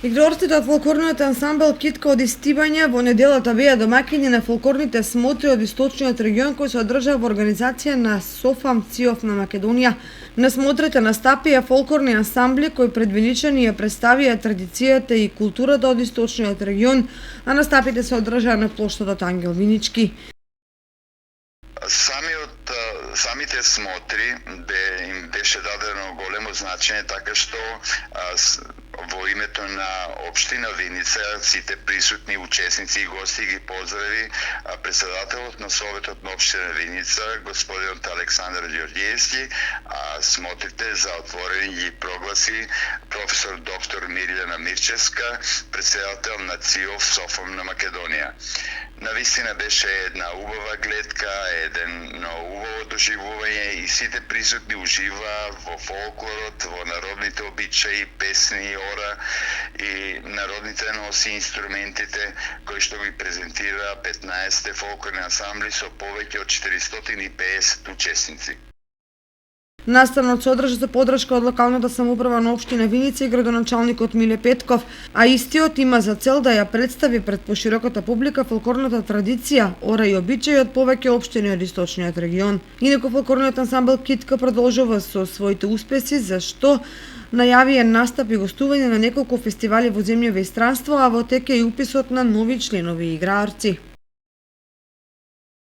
Игрорците од фолклорниот ансамбл Китка од Истибања во неделата беа домаќини на фолклорните смотри од источниот регион кој се одржаа во организација на Софам ЦИОФ на Македонија. На смотрите настапија фолклорни ансамбли кои пред виничани ја представија традицијата и културата од источниот регион, а настапите се одржаа на плоштадот Ангел Винички. Самите смотри им беше дадено големо значење, така што во името на општина Виница сите присутни учесници и гости ги поздрави председателот на Советот на општина Виница господинот Александар Ѓорѓиевски, а смотрите за отворени ги прогласи професор доктор Мирлјана Мирчевска, председател на ЦИОФ Софом на Македонија. Навистина беше една убава гледка, едно убаво доживување и сите присутни уживаа во фолклорот, во народните обичаи, песни, ора и народните носи инструментите кои што ги презентираа 15 фолклорни ансамбли со повеќе од 450 учесници. Настанот се одржа со поддршка од локалната самоуправа на општина Виница и градоначалникот Миле Петков, а истиот има за цел да ја представи пред пошироката публика фолклорната традиција, ора и обичаи од повеќе општини од источниот регион. Инаку фолклорниот ансамбл Китка продолжува со своите успеси, за што најавија настап и гостување на неколку фестивали во земјава и странство, а во тек е и уписот на нови членови и играорци.